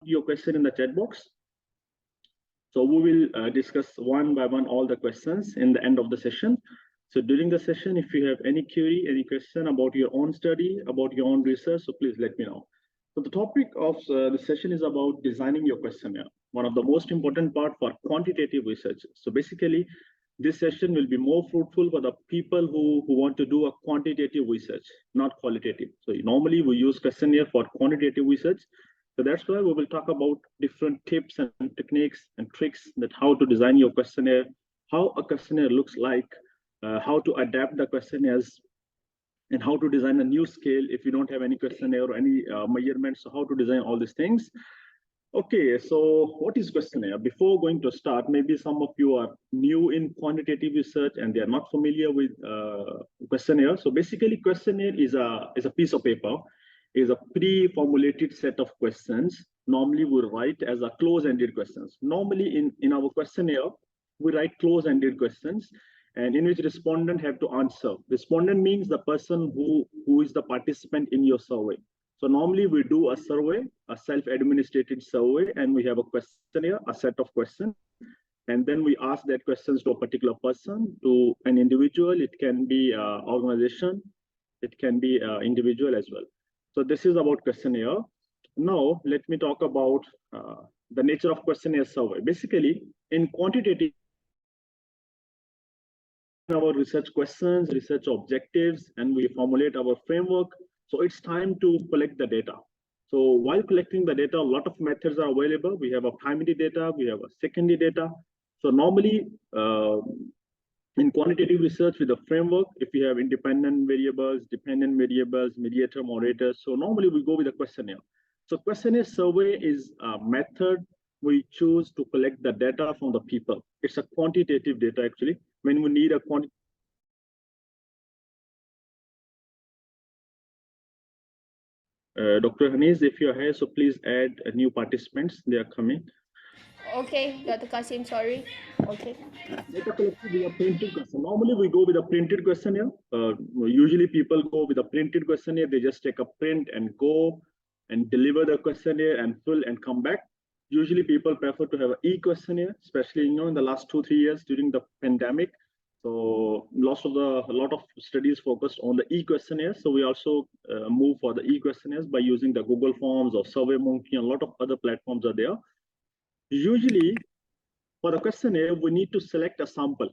your question in the chat box. So we will discuss one by one all the questions in the end of the session. So during the session, if you have any query, any question about your own study, about your own research, so please let me know. So the topic of the session is about designing your questionnaire, one of the most important part for quantitative research. So basically, this session will be more fruitful for the people who want to do a quantitative research, not qualitative. So normally we use questionnaire for quantitative research. So that's why we will talk about different tips and techniques and tricks that how to design your questionnaire, how a questionnaire looks like, how to adapt the questionnaires, and how to design a new scale if you don't have any questionnaire or any measurements. So how to design all these things. Okay, so what is questionnaire? Before going to start, maybe some of you are new in quantitative research and they are not familiar with questionnaire. So basically, questionnaire is a piece of paper, is a pre-formulated set of questions. Normally, we write as a close-ended questions. Normally, in our questionnaire, we write close-ended questions, and in which respondent have to answer. Respondent means the person who is the participant in your survey. So normally we do a survey, a self-administrated survey, and we have a questionnaire, a set of questions, and then we ask that questions to a particular person, to an individual. It can be an organization, it can be an individual as well. So this is about questionnaire. Now let me talk about the nature of questionnaire survey. Basically, in quantitative, our research questions, research objectives, and we formulate our framework. So it's time to collect the data. So while collecting the data, a lot of methods are available. We have a primary data, we have a secondary data. So normally, in quantitative research with a framework, if we have independent variables, dependent variables, mediator, moderator, so normally we go with a questionnaire. So questionnaire survey is a method we choose to collect the data from the people. It's a quantitative data actually. When we need a quantitative, Dr. Hanis, if you're here, so please add new participants. They are coming. Okay, Dr. Qasim, sorry. Okay. Data collected with a printed question. Normally, we go with a printed questionnaire. Usually, people go with a printed questionnaire. They just take a print and go and deliver the questionnaire and fill and come back. Usually, people prefer to have an e-questionnaire, especially in the last 2-3 years during the pandemic. So a lot of studies focused on the e-questionnaire. So we also move for the e-questionnaires by using the Google Forms or SurveyMonkey, and a lot of other platforms are there. Usually, for the questionnaire, we need to select a sample.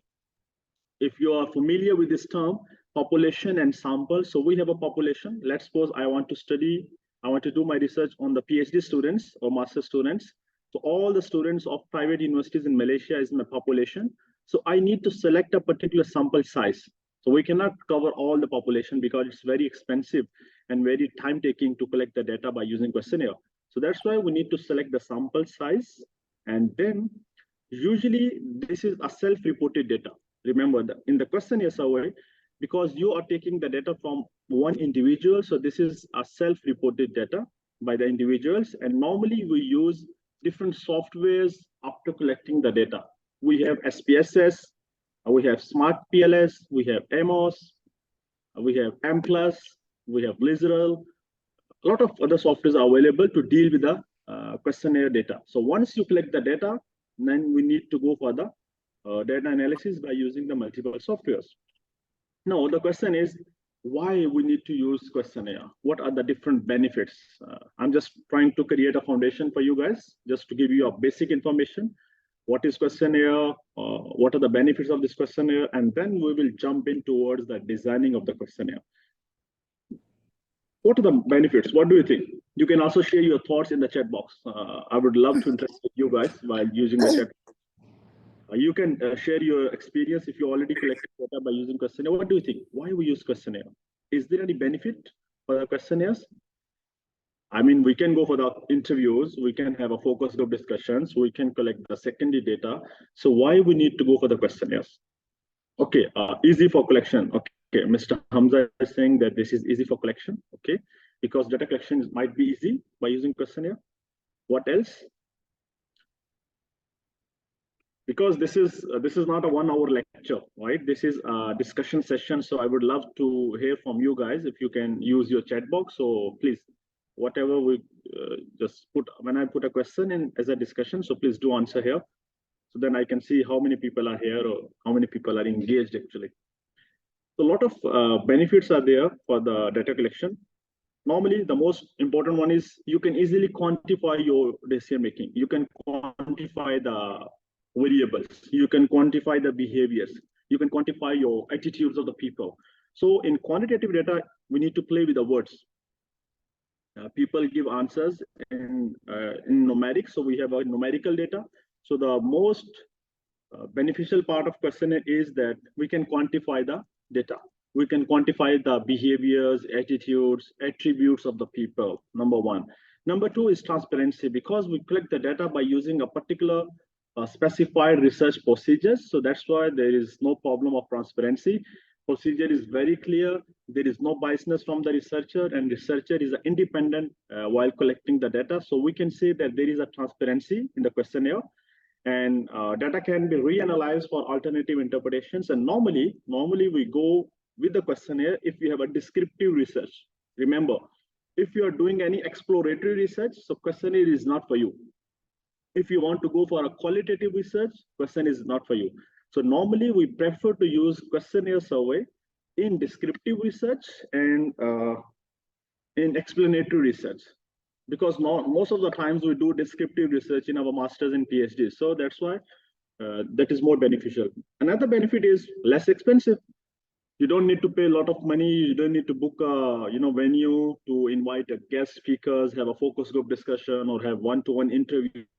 If you are familiar with this term, population and sample. So we have a population. Let's suppose I want to do my research on the PhD students or master students. So all the students of private universities in Malaysia is my population. So I need to select a particular sample size. So we cannot cover all the population because it's very expensive and very time taking to collect the data by using questionnaire. So that's why we need to select the sample size. And then usually this is a self-reported data. Remember that in the questionnaire survey, because you are taking the data from one individual, so this is a self-reported data by the individuals. And normally we use different softwares after collecting the data. We have SPSS, we have Smart PLS, we have MOS, we have M+, we have Lizerl. A lot of other softwares are available to deal with the questionnaire data. So once you collect the data, then we need to go for the data analysis by using the multiple softwares. Now, the question is, why we need to use questionnaire? What are the different benefits? I'm just trying to create a foundation for you guys, just to give you a basic information. What is questionnaire? What are the benefits of this questionnaire? And then we will jump in towards the designing of the questionnaire. What are the benefits? What do you think? You can also share your thoughts in the chat box. I would love to interact with you guys while using the chat. You can share your experience if you already collected data by using questionnaire. What do you think? Why we use questionnaire? Is there any benefit for the questionnaires? I mean, we can go for the interviews, we can have a focus group discussions, we can collect the secondary data. So why we need to go for the questionnaires? Okay, easy for collection. Okay, Mr. Hamza is saying that this is easy for collection. Okay, because data collection might be easy by using questionnaire. What else? Because this is not a 1-hour lecture, right? This is a discussion session. So I would love to hear from you guys if you can use your chat box. So please whatever we just put, when I put a question in as a discussion, so please do answer here. So then I can see how many people are here or how many people are engaged actually. So a lot of benefits are there for the data collection. Normally, the most important one is you can easily quantify your decision making. You can quantify the variables. You can quantify the behaviors. You can quantify your attitudes of the people. So in quantitative data, we need to play with the words. People give answers in numeric. So we have a numerical data. So the most beneficial part of questionnaire is that we can quantify the data. We can quantify the behaviors, attitudes, attributes of the people, number one. Number two is transparency, because we collect the data by using a particular specified research procedures. So that's why there is no problem of transparency. Procedure is very clear. There is no biasness from the researcher, and researcher is independent while collecting the data. So we can say that there is a transparency in the questionnaire, and data can be reanalyzed for alternative interpretations. And normally we go with the questionnaire if you have a descriptive research. Remember, if you are doing any exploratory research, so questionnaire is not for you. If you want to go for a qualitative research, question is not for you. So normally we prefer to use questionnaire survey in descriptive research and in explanatory research, because most of the times we do descriptive research in our masters and PhD. So that's why that is more beneficial. Another benefit is less expensive. You don't need to pay a lot of money. You don't need to book a venue to invite a guest speakers, have a focus group discussion, or have one-to-one interviews.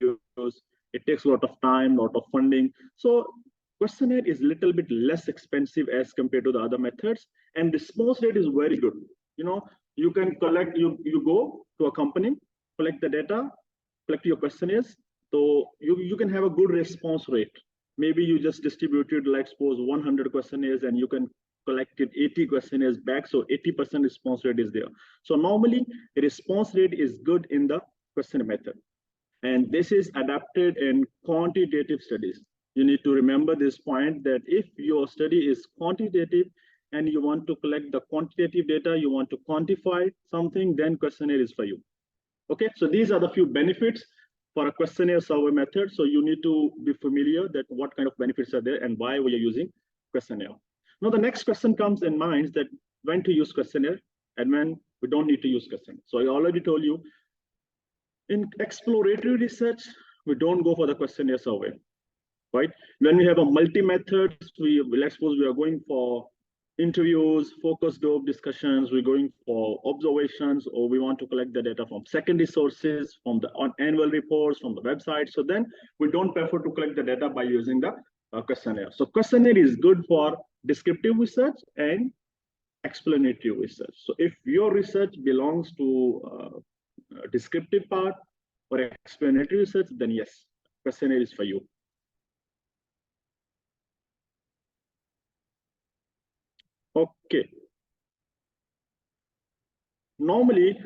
It takes a lot of time, a lot of funding. So questionnaire is a little bit less expensive as compared to the other methods, and response rate is very good. You can collect, you go to a company, collect the data, collect your questionnaires. So you can have a good response rate. Maybe you just distributed, like suppose 100 questionnaires, and you can collected 80 questionnaires back, so 80% response rate is there. So normally the response rate is good in the questionnaire method, and this is adapted in quantitative studies. You need to remember this point, that if your study is quantitative and you want to collect the quantitative data, you want to quantify something, then questionnaire is for you. Okay, so these are the few benefits for a questionnaire survey method. So you need to be familiar that what kind of benefits are there and why we are using questionnaire. Now, the next question comes in mind, that when to use questionnaire and when we don't need to use questionnaire. So I already told you, in exploratory research, we don't go for the questionnaire survey, right? When we have a multi-method, let's suppose we are going for interviews, focus group discussions, we're going for observations, or we want to collect the data from secondary sources, from the annual reports, from the website. So then we don't prefer to collect the data by using the questionnaire. So questionnaire is good for descriptive research and explanatory research. So if your research belongs to descriptive part or explanatory research, then yes, questionnaire is for you. Okay. Normally,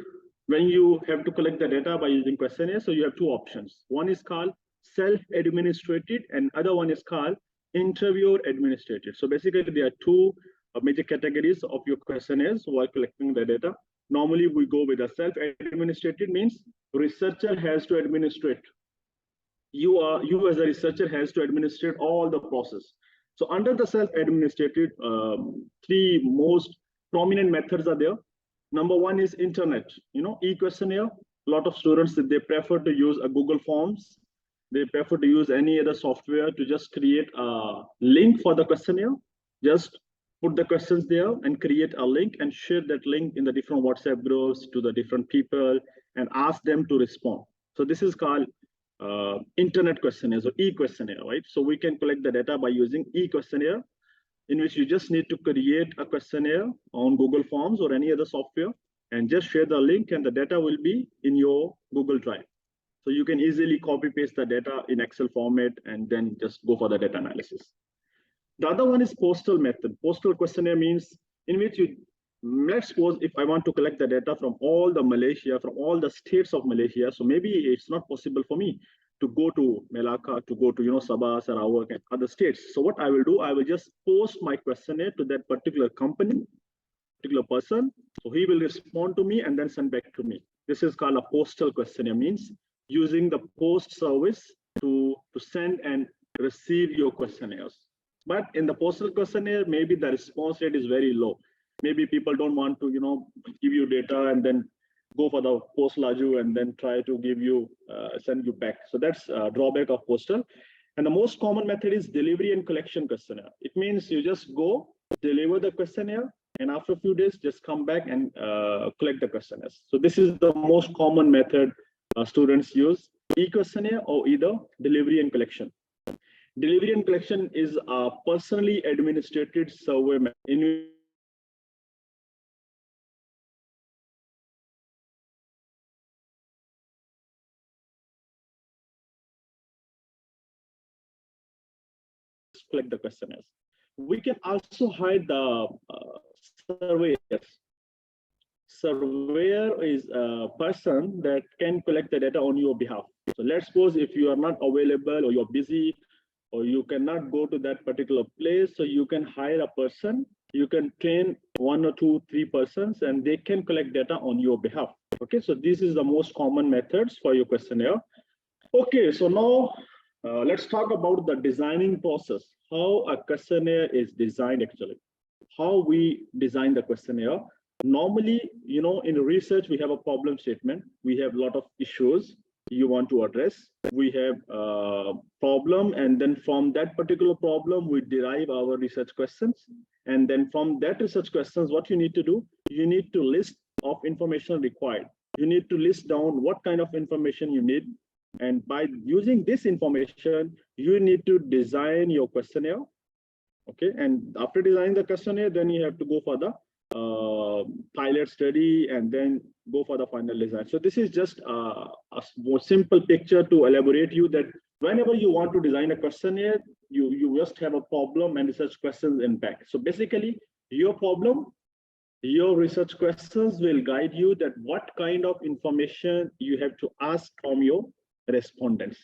when you have to collect the data by using questionnaire, so you have two options. One is called self-administrated, and other one is called interviewer administrated. So basically, there are two major categories of your questionnaires while collecting the data. Normally, we go with a self-administrated, means researcher has to administrate. You as a researcher has to administrate all the process. So under the self-administrated, three most prominent methods are there. Number one is internet, e-questionnaire. A lot of students, they prefer to use a Google Forms. They prefer to use any other software to just create a link for the questionnaire. Just put the questions there and create a link and share that link in the different WhatsApp groups to the different people and ask them to respond. So this is called internet questionnaires or e-questionnaire, right? So we can collect the data by using e-questionnaire, in which you just need to create a questionnaire on Google Forms or any other software and just share the link, and the data will be in your Google Drive. So you can easily copy paste the data in Excel format and then just go for the data analysis. The other one is postal method. Postal questionnaire means in which let's suppose if I want to collect the data from all the Malaysia, from all the states of Malaysia, so maybe it's not possible for me to go to Melaka, to go to Sabah, Sarawak, and other states. So what I will do, I will just post my questionnaire to that particular company, particular person. So he will respond to me and then send back to me. This is called a postal questionnaire, means using the post service to send and receive your questionnaires. But in the postal questionnaire, maybe the response rate is very low. Maybe people don't want to, give you data and then go for the postal aju and then try to give you, send you back. So that's a drawback of postal. And the most common method is delivery and collection questionnaire. It means you just go, deliver the questionnaire, and after a few days, just come back and collect the questionnaires. So this is the most common method students use, e-questionnaire or either delivery and collection. Delivery and collection is a personally administered survey method in collect the questionnaires. We can also hide the surveyors. Surveyor is a person that can collect the data on your behalf. So let's suppose if you are not available or you're busy or you cannot go to that particular place, so you can hire a person, you can train 1 or 2, 3 persons and they can collect data on your behalf. Okay, so this is the most common methods for your questionnaire. Okay, so now let's talk about the designing process, how a questionnaire is designed actually, how we design the questionnaire. Normally, in research, we have a problem statement. We have a lot of issues you want to address. We have a problem, and then from that particular problem, we derive our research questions. And then from that research questions, what you need to do, you need to list of information required. You need to list down what kind of information you need. And by using this information, you need to design your questionnaire. Okay, and after designing the questionnaire, then you have to go for the pilot study and then go for the final design. So this is just a more simple picture to elaborate you that whenever you want to design a questionnaire, you just have a problem and research questions in back. So basically your problem, your research questions will guide you that what kind of information you have to ask from your respondents.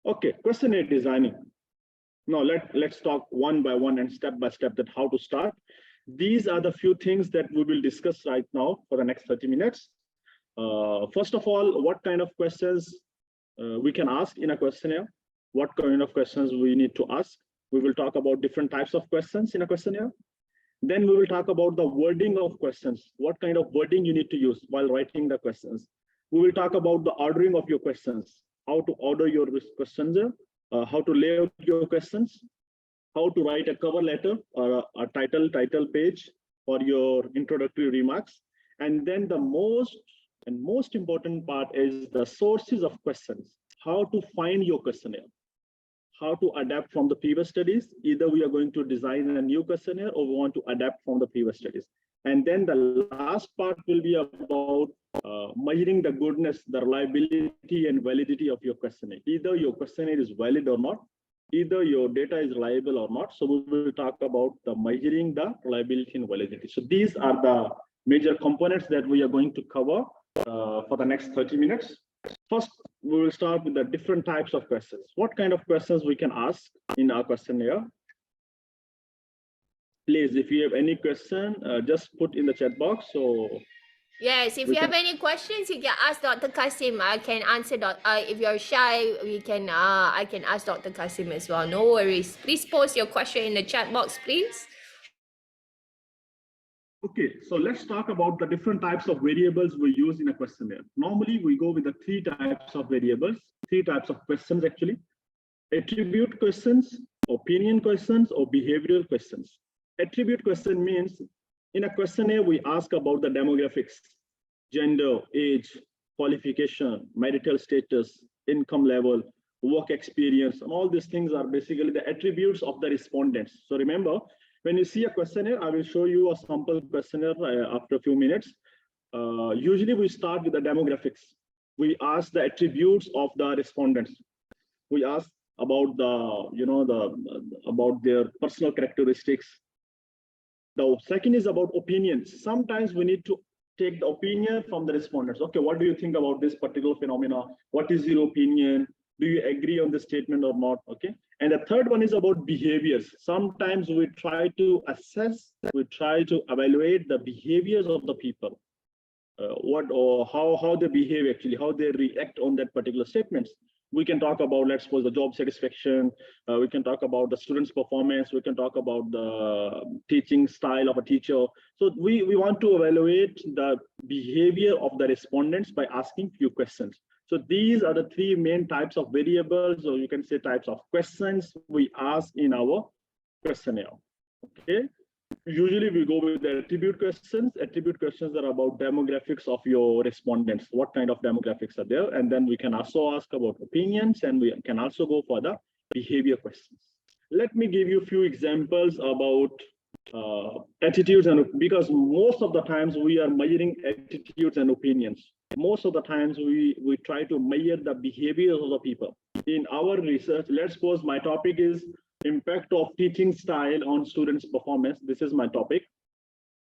Okay, questionnaire designing. Now let's talk one by one and step by step that how to start. These are the few things that we will discuss right now for the next 30 minutes. First of all, what kind of questions we can ask in a questionnaire? What kind of questions we need to ask? We will talk about different types of questions in a questionnaire. Then we will talk about the wording of questions. What kind of wording you need to use while writing the questions. We will talk about the ordering of your questions, how to order your questions, how to lay out your questions, how to write a cover letter or a title page for your introductory remarks. And then the most important part is the sources of questions, how to find your questionnaire, how to adapt from the previous studies. Either we are going to design a new questionnaire or we want to adapt from the previous studies. And then the last part will be about measuring the goodness, the reliability and validity of your questionnaire. Either your questionnaire is valid or not, either your data is reliable or not. So we will talk about the measuring the reliability and validity. So these are the major components that we are going to cover for the next 30 minutes. First, we will start with the different types of questions. What kind of questions we can ask in our questionnaire? Please, if you have any question, just put in the chat box. So yes, if you have any questions, you can ask Dr. Qasim. I can answer. If you're shy, we can. I can ask Dr. Qasim as well. No worries. Please post your question in the chat box, please. Okay, so let's talk about the different types of variables we use in a questionnaire. Normally, we go with the 3 types of variables, 3 types of questions actually: attribute questions, opinion questions, or behavioral questions. Attribute question means in a questionnaire, we ask about the demographics, gender, age, qualification, marital status, income level, work experience, and all these things are basically the attributes of the respondents. So remember, when you see a questionnaire, I will show you a sample questionnaire after a few minutes. Usually we start with the demographics. We ask the attributes of the respondents. We ask about about their personal characteristics. The second is about opinions. Sometimes we need to take the opinion from the respondents. Okay, what do you think about this particular phenomena? What is your opinion? Do you agree on the statement or not? Okay. And the third one is about behaviors. Sometimes we try to assess, we try to evaluate the behaviors of the people. what or how they behave actually, how they react on that particular statements. We can talk about, let's suppose, the job satisfaction. We can talk about the student's performance. We can talk about the teaching style of a teacher. So we want to evaluate the behavior of the respondents by asking few questions. So these are the three main types of variables, or you can say types of questions we ask in our questionnaire. Okay. Usually we go with the attribute questions. Attribute questions are about demographics of your respondents. What kind of demographics are there? And then we can also ask about opinions, and we can also go for the behavior questions. Let me give you a few examples about attitudes, and because most of the times we are measuring attitudes and opinions. Most of the times we try to measure the behaviors of the people. In our research, let's suppose my topic is impact of teaching style on students' performance. This is my topic.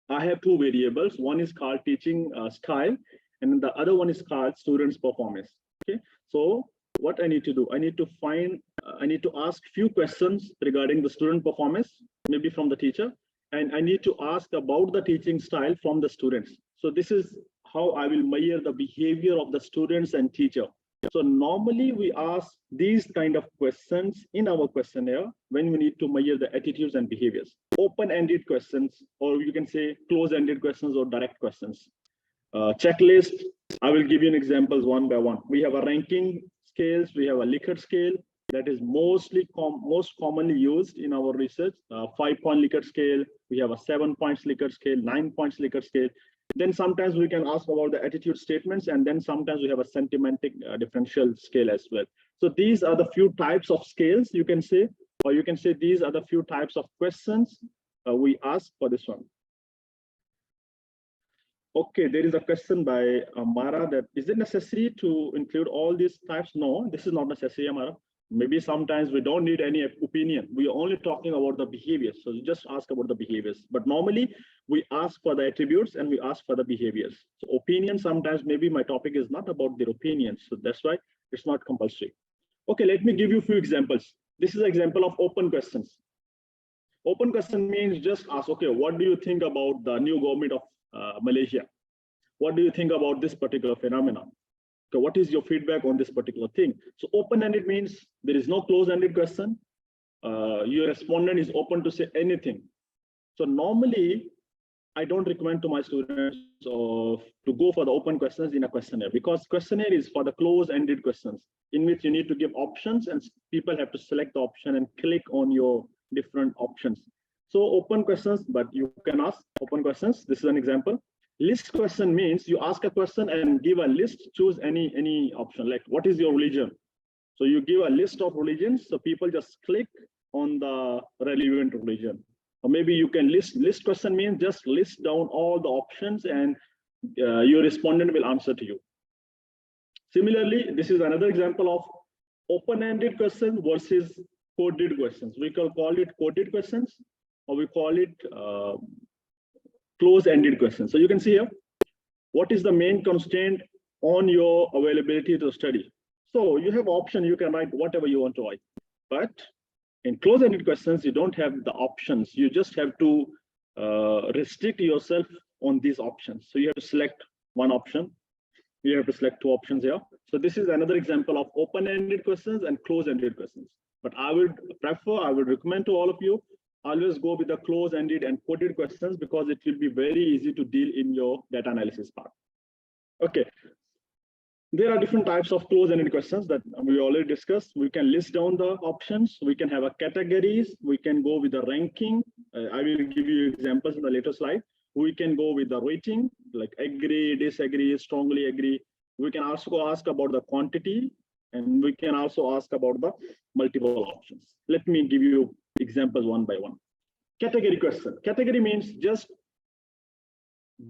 I have two variables. One is called teaching style, and the other one is called students' performance. Okay. So what I need to do, I need to ask few questions regarding the student performance, maybe from the teacher, and I need to ask about the teaching style from the students. So this is how I will measure the behavior of the students and teacher. So normally we ask these kind of questions in our questionnaire when we need to measure the attitudes and behaviors. Open-ended questions, or you can say close-ended questions or direct questions. Checklist, I will give you an examples one by one. We have a ranking scales, we have a Likert scale that is most commonly used in our research. 5-point Likert scale, we have a 7-point Likert scale, 9-point Likert scale. Then sometimes we can ask about the attitude statements, and then sometimes we have a semantic differential scale as well. So these are the few types of scales you can say, or you can say these are the few types of questions we ask for this one. Okay, there is a question by Amara that is it necessary to include all these types? No, this is not necessary, Amara. Maybe sometimes we don't need any opinion. We are only talking about the behaviors. So you just ask about the behaviors. But normally we ask for the attributes and we ask for the behaviors. So opinion, sometimes maybe my topic is not about their opinions. So that's why it's not compulsory. Okay, let me give you a few examples. This is an example of open questions. Open question means just ask, okay, what do you think about the new government of Malaysia? What do you think about this particular phenomenon? So what is your feedback on this particular thing? So open-ended means there is no close-ended question. Your respondent is open to say anything. So normally, I don't recommend to my students to go for the open questions in a questionnaire, because questionnaire is for the close-ended questions in which you need to give options and people have to select the option and click on your different options. So open questions, but you can ask open questions. This is an example. List question means you ask a question and give a list, choose any option, like what is your religion? So you give a list of religions, so people just click on the relevant religion. Or maybe you can list question means just list down all the options and your respondent will answer to you. Similarly, this is another example of open-ended questions versus coded questions. We can call it coded questions, or we call it close-ended questions. So you can see here, what is the main constraint on your availability to study? So you have option, you can write whatever you want to write. But in close-ended questions, you don't have the options. You just have to restrict yourself on these options. So you have to select one option. You have to select two options here. So this is another example of open-ended questions and close-ended questions. But I would recommend to all of you, always go with the close-ended and coded questions, because it will be very easy to deal in your data analysis part. Okay. There are different types of close-ended questions that we already discussed. We can list down the options. We can have a categories. We can go with the ranking. I will give you examples in the later slide. We can go with the rating, like agree, disagree, strongly agree. We can also ask about the quantity, and we can also ask about the multiple options. Let me give you examples one by one. Category question. Category means just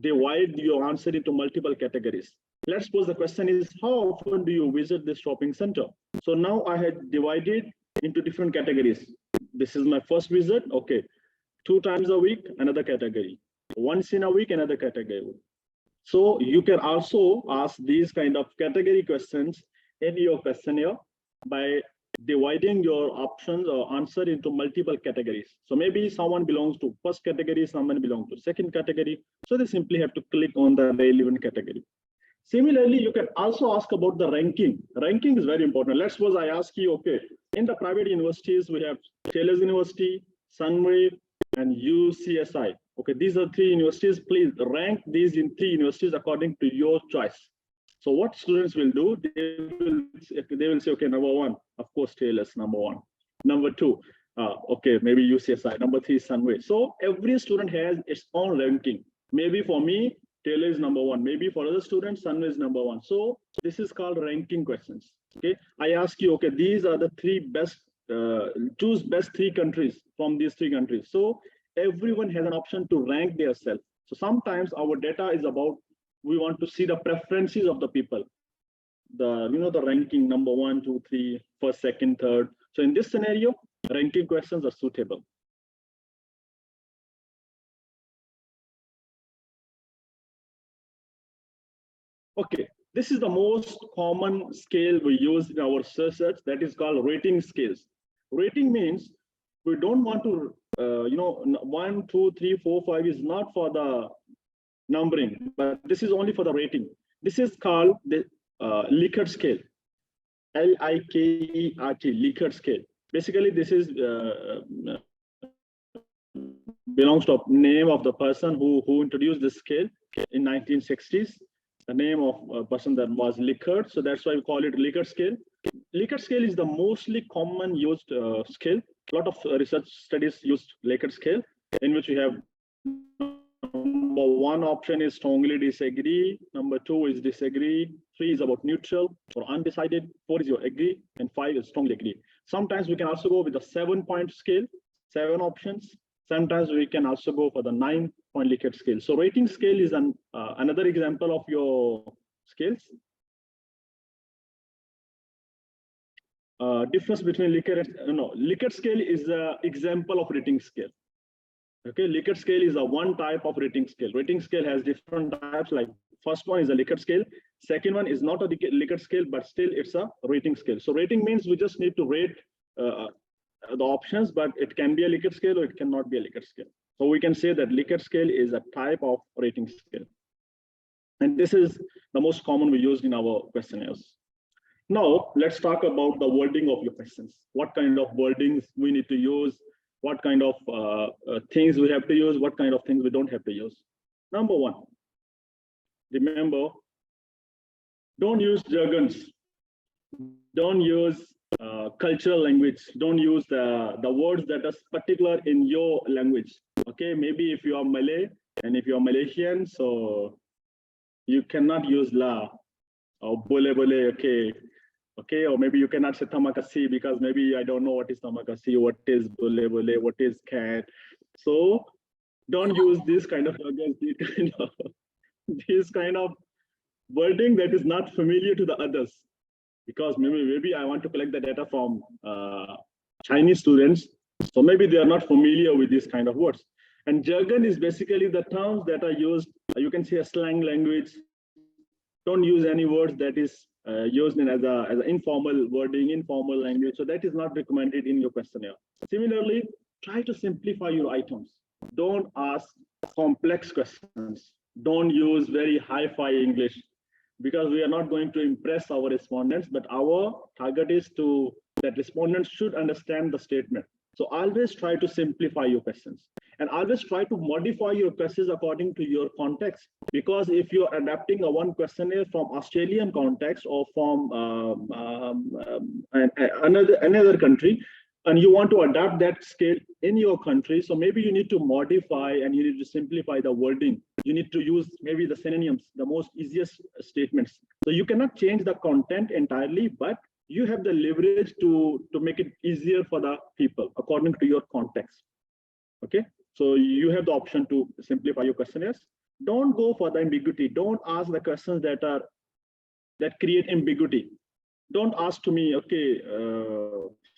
divide your answer into multiple categories. Let's suppose the question is, how often do you visit this shopping center? So now I had divided into different categories. This is my first visit. Okay. 2 times a week, another category. Once in a week, another category. So you can also ask these kind of category questions in your questionnaire by dividing your options or answer into multiple categories. So maybe someone belongs to first category, someone belongs to second category. So they simply have to click on the relevant category. Similarly, you can also ask about the ranking. Ranking is very important. Let's suppose I ask you, okay, in the private universities, we have Taylor's University, Sunway, and UCSI. Okay, these are three universities. Please rank these in three universities according to your choice. So what students will do, they will say, okay, number one, of course, Taylor's number one. Number two, okay, maybe UCSI. Number three, Sunway. So every student has its own ranking. Maybe for me, Taylor is number one. Maybe for other students, Sunway is number one. So this is called ranking questions. Okay, I ask you, okay, these are the three best, choose best three countries from these three countries. So everyone has an option to rank themselves. So sometimes our data is about, we want to see the preferences of the people. The ranking number 1, 2, 3, first, second, third. So in this scenario, ranking questions are suitable. Okay, this is the most common scale we use in our research, that is called rating scales. Rating means we don't want to, 1, 2, 3, 4, 5 is not for the numbering, but this is only for the rating. This is called the Likert scale, Likert, Likert scale. Basically, this is belongs to name of the person who introduced this scale in 1960s. The name of a person that was Likert, so that's why we call it Likert scale. Likert scale is the mostly common used scale. A lot of research studies used Likert scale, in which we have number 1 option is strongly disagree, number 2 is disagree, 3 is about neutral or undecided, 4 is your agree, and 5 is strongly agree. Sometimes we can also go with a 7-point scale, 7 options. Sometimes we can also go for the 9-point Likert scale. So rating scale is another example of your scales. Difference between Likert and Likert scale is the example of rating scale. Okay, Likert scale is a one type of rating scale. Rating scale has different types. Like first one is a Likert scale. Second one is not a Likert scale, but still it's a rating scale. So rating means we just need to rate the options, but it can be a Likert scale or it cannot be a Likert scale. So we can say that Likert scale is a type of rating scale. And this is the most common we used in our questionnaires. Now, let's talk about the wording of your questions. What kind of wordings we need to use, what kind of things we have to use, what kind of things we don't have to use. Number 1, remember, don't use jargons. Don't use cultural language. Don't use the words that are particular in your language. Okay, maybe if you are Malay and if you are Malaysian, so you cannot use la or bole bole, okay, or maybe you cannot say tamakasi because maybe I don't know what is tamakasi, what is bole bole, what is cat. So don't use this kind of jargon, this kind of wording that is not familiar to the others. Because maybe I want to collect the data from Chinese students, so maybe they are not familiar with this kind of words. And jargon is basically the terms that are used. You can say a slang language. Don't use any words that is used as an informal wording, informal language. So that is not recommended in your questionnaire. Similarly, try to simplify your items. Don't ask complex questions. Don't use very hi-fi English, because we are not going to impress our respondents, but our target is that respondents should understand the statement. So always try to simplify your questions, and always try to modify your questions according to your context. Because if you're adapting a one questionnaire from Australian context or from another country, and you want to adapt that scale in your country, so maybe you need to modify and you need to simplify the wording. You need to use maybe the synonyms, the most easiest statements. So you cannot change the content entirely, but you have the leverage to make it easier for the people according to your context. Okay, so you have the option to simplify your questionnaires. Don't go for the ambiguity. Don't ask the questions that create ambiguity. Don't ask to me, okay,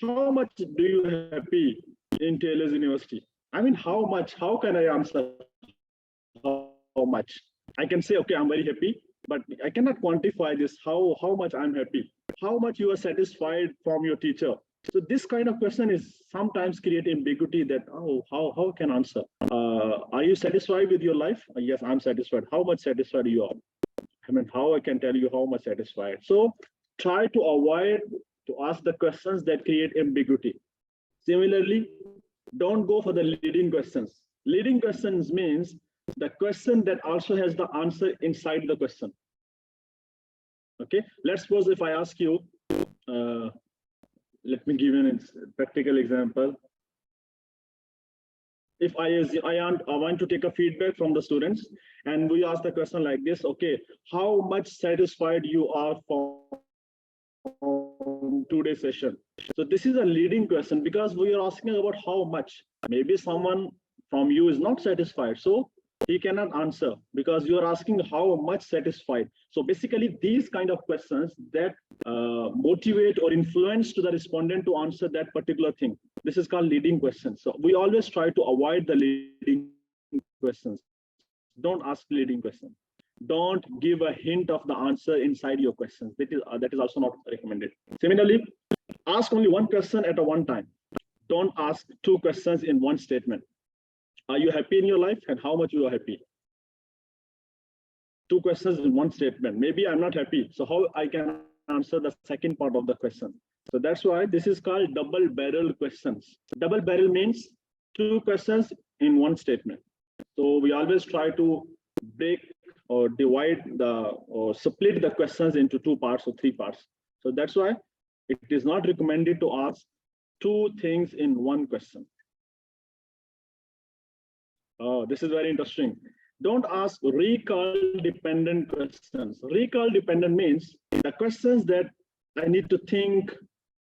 how much do you happy in Taylor's University? I mean, how much? How can I answer how much? I can say, okay, I'm very happy, but I cannot quantify this, how much I'm happy. How much you are satisfied from your teacher? So this kind of question is sometimes create ambiguity that, oh, how can answer? Are you satisfied with your life? Yes, I'm satisfied. How much satisfied you are? I mean, how I can tell you how much satisfied? So try to avoid to ask the questions that create ambiguity. Similarly, don't go for the leading questions. Leading questions means the question that also has the answer inside the question. Okay, let's suppose if I ask you, let me give you a practical example. If I want to take a feedback from the students, and we ask the question like this, okay, how much satisfied you are from today's session? So this is a leading question because we are asking about how much. Maybe someone from you is not satisfied, so he cannot answer because you are asking how much satisfied. So basically these kind of questions that motivate or influence to the respondent to answer that particular thing. This is called leading questions. So we always try to avoid the leading questions. Don't ask leading questions. Don't give a hint of the answer inside your questions. That is also not recommended. Similarly, ask only one question at a one time. Don't ask two questions in one statement. Are you happy in your life and how much you are happy? Two questions in one statement. Maybe I'm not happy. So how I can answer the second part of the question? So that's why this is called double barrel questions. Double barrel means two questions in one statement. So we always try to break or divide or split the questions into two parts or three parts. So that's why it is not recommended to ask two things in one question. Oh, this is very interesting. Don't ask recall dependent questions. Recall dependent means the questions that I need to think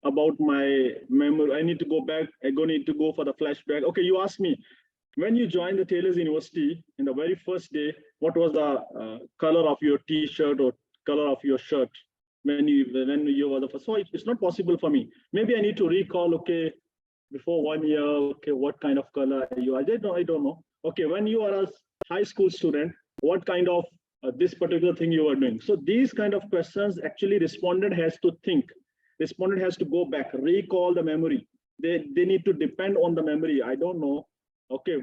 about my memory. I need to go back. I need to go for the flashback. Okay, you ask me, when you joined the Taylor's University in the very first day, what was the color of your T-shirt or color of your shirt when you were the first? So it's not possible for me. Maybe I need to recall, okay, before 1 year, okay, what kind of color are you? I don't know. Okay, when you are a high school student, what kind of this particular thing you are doing? So these kind of questions, actually respondent has to think. Respondent has to go back, recall the memory. They need to depend on the memory. I don't know. Okay,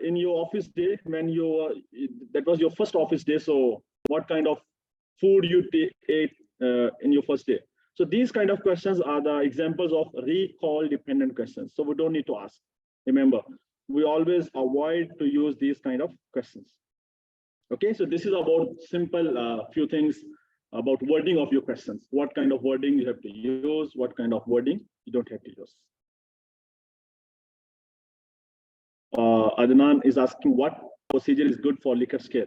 in your office day, when you that was your first office day, so what kind of food you ate in your first day? So these kind of questions are the examples of recall dependent questions. So we don't need to ask. Remember, we always avoid to use these kind of questions. Okay, so this is about simple few things about wording of your questions. What kind of wording you have to use, what kind of wording you don't have to use. Adnan is asking what procedure is good for Likert scale.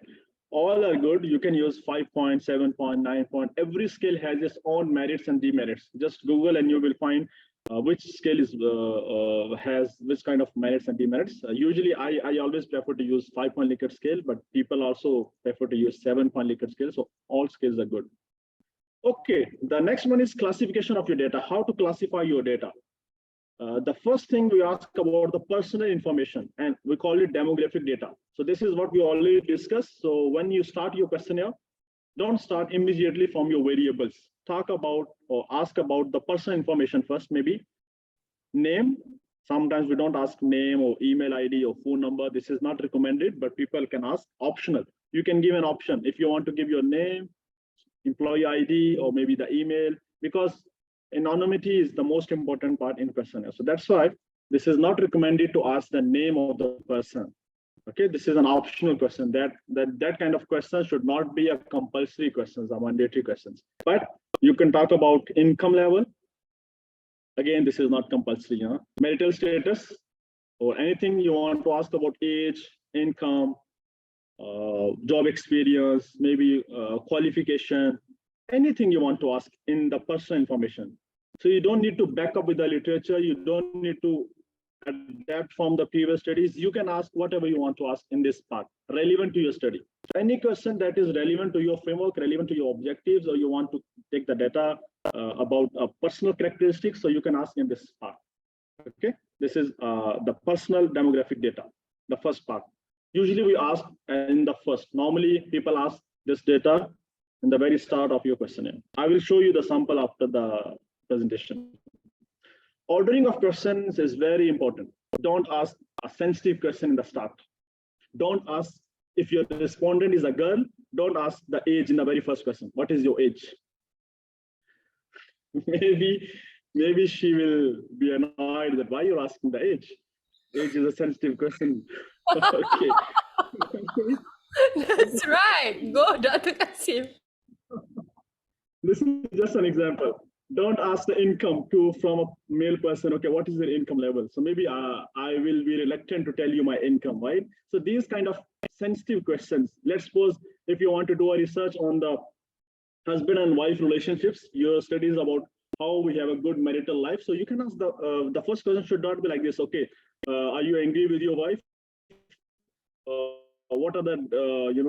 All are good. You can use 5 point, 7 point, 9 point. Every scale has its own merits and demerits. Just Google and you will find which scale is has which kind of merits and demerits. Usually, I always prefer to use 5 point Likert scale, but people also prefer to use 7 point Likert scale. So all scales are good. Okay, the next one is classification of your data. How to classify your data. The first thing we ask about the personal information, and we call it demographic data. So this is what we already discussed. So when you start your questionnaire, don't start immediately from your variables. Talk about or ask about the personal information first, maybe name. Sometimes we don't ask name or email ID or phone number. This is not recommended, but people can ask optional. You can give an option if you want to give your name, employee ID, or maybe the email, because anonymity is the most important part in questionnaire. So that's why this is not recommended to ask the name of the person. Okay, this is an optional question. That kind of question should not be a compulsory questions, or mandatory questions. But you can talk about income level. Again, this is not compulsory. Marital status, or anything you want to ask about age, income, job experience, maybe qualification, anything you want to ask in the personal information. So you don't need to back up with the literature. You don't need to adapt from the previous studies. You can ask whatever you want to ask in this part, relevant to your study. Any question that is relevant to your framework, relevant to your objectives, or you want to take the data about personal characteristics, so you can ask in this part. Okay, this is the personal demographic data, the first part. Usually we ask in the first. Normally people ask this data in the very start of your questionnaire. I will show you the sample after the presentation. Ordering of questions is very important. Don't ask a sensitive question in the start. Don't ask if your respondent is a girl. Don't ask the age in the very first question. What is your age? Maybe she will be annoyed that why you're asking the age. Age is a sensitive question. Okay. That's right. Go, Dr. Qasim. This is just an example. Don't ask the income from a male person. Okay, what is their income level? So maybe I will be reluctant to tell you my income, right? So these kind of sensitive questions. Let's suppose if you want to do a research on the husband and wife relationships, your studies about how we have a good marital life. So you can ask the first question should not be like this. Okay, are you angry with your wife? What are the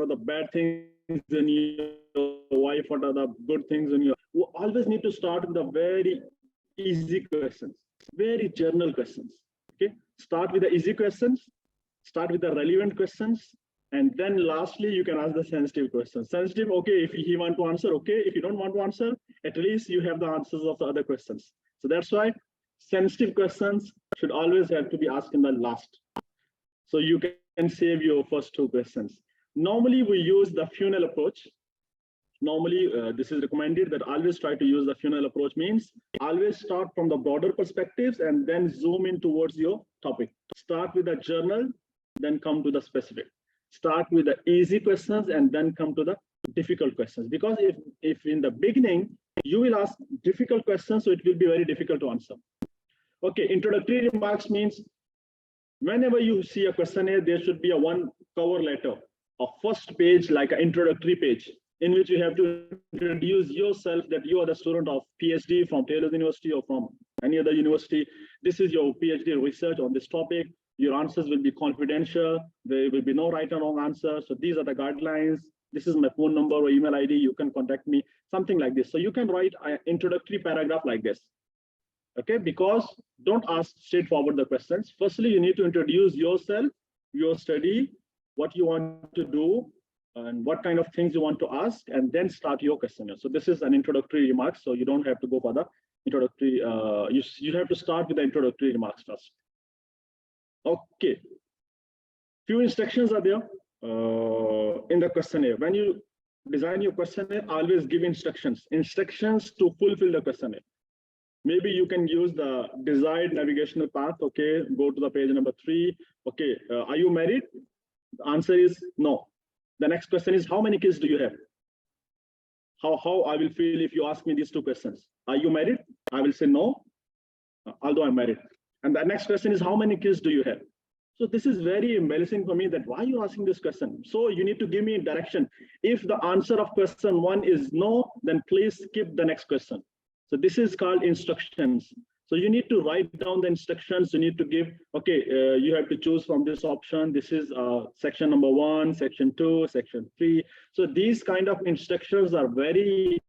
the bad things in your wife? What are the good things in your? We always need to start with the very easy questions, very general questions. Okay, start with the easy questions, start with the relevant questions, and then lastly you can ask the sensitive questions. Sensitive, okay, if he want to answer, okay. If you don't want to answer, at least you have the answers of the other questions. So that's why sensitive questions should always have to be asked in the last. So you can save your first two questions. Normally we use the funnel approach. Normally this is recommended that always try to use the funnel approach, means always start from the broader perspectives and then zoom in towards your topic. Start with the general, then come to the specific. Start with the easy questions and then come to the difficult questions. Because if in the beginning you will ask difficult questions, so it will be very difficult to answer. Okay, introductory remarks means whenever you see a questionnaire, there should be a one cover letter, a first page like an introductory page, in which you have to introduce yourself, that you are the student of PhD from Taylor University or from any other university. This is your PhD research on this topic. Your answers will be confidential. There will be no right or wrong answer. So these are the guidelines. This is my phone number or email ID. You can contact me, something like this. So you can write an introductory paragraph like this. Okay, because don't ask straightforward the questions. Firstly, you need to introduce yourself, your study, what you want to do, and what kind of things you want to ask, and then start your questionnaire. So this is an introductory remarks. So you don't have to go for the introductory. You have to start with the introductory remarks first. Okay. Few instructions are there in the questionnaire. When you design your questionnaire, always give instructions to fulfill the questionnaire. Maybe you can use the desired navigational path. Okay, go to the page number 3. Okay, are you married? The answer is no. The next question is, how many kids do you have? How I will feel if you ask me these two questions. Are you married? I will say no, although I'm married. And the next question is, how many kids do you have? So this is very embarrassing for me, that why are you asking this question? So you need to give me direction. If the answer of question 1 is no, then please skip the next question. So this is called instructions. So you need to write down the instructions. You need to give, okay, you have to choose from this option. This is section number 1, section 2, section 3. So these kind of instructions are very,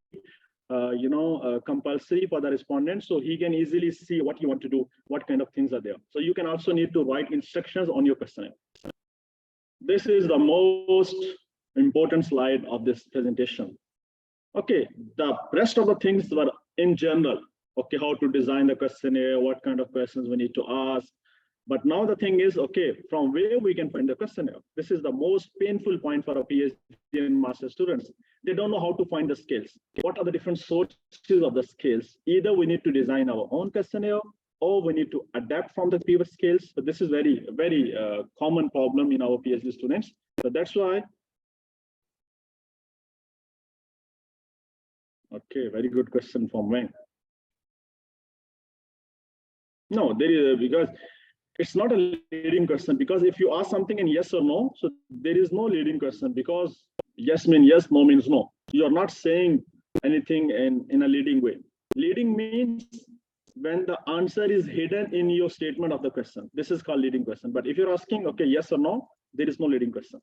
compulsory for the respondent. So he can easily see what you want to do, what kind of things are there. So you can also need to write instructions on your questionnaire. This is the most important slide of this presentation. Okay, the rest of the things were in general. Okay, how to design the questionnaire, what kind of questions we need to ask. But now the thing is, okay, from where we can find the questionnaire? This is the most painful point for a PhD and master students. They don't know how to find the scales. What are the different sources of the scales? Either we need to design our own questionnaire, or we need to adapt from the previous scales. But this is very, very common problem in our PhD students. So that's why. Okay, very good question from Wang. No, there is, because it's not a leading question, because if you ask something in yes or no, so there is no leading question, because yes means yes, no means no. You are not saying anything in a leading way. Leading means when the answer is hidden in your statement of the question. This is called leading question. But if you're asking, okay, yes or no, there is no leading question.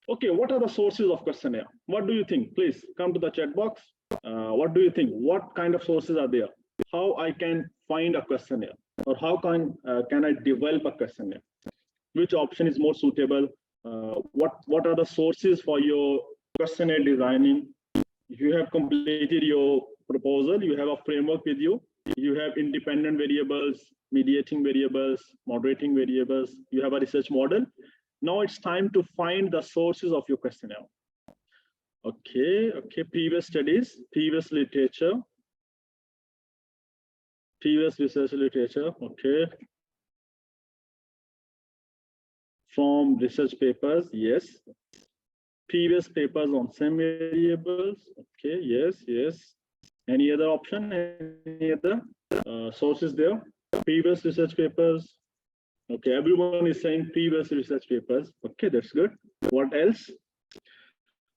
Okay, what are the sources of questionnaire? What do you think? Please come to the chat box. What do you think? What kind of sources are there? How I can find a questionnaire, or how can I develop a questionnaire? Which option is more suitable? What are the sources for your questionnaire designing? If you have completed your proposal, you have a framework with you. you have independent variables, mediating variables, moderating variables, you have a research model. Now it's time to find the sources of your questionnaire. Okay, previous studies, previous literature, previous research literature, okay. From research papers, yes. Previous papers on same variables, okay, yes. Any other option, any other sources there? Previous research papers, okay, everyone is saying previous research papers, okay, that's good. What else?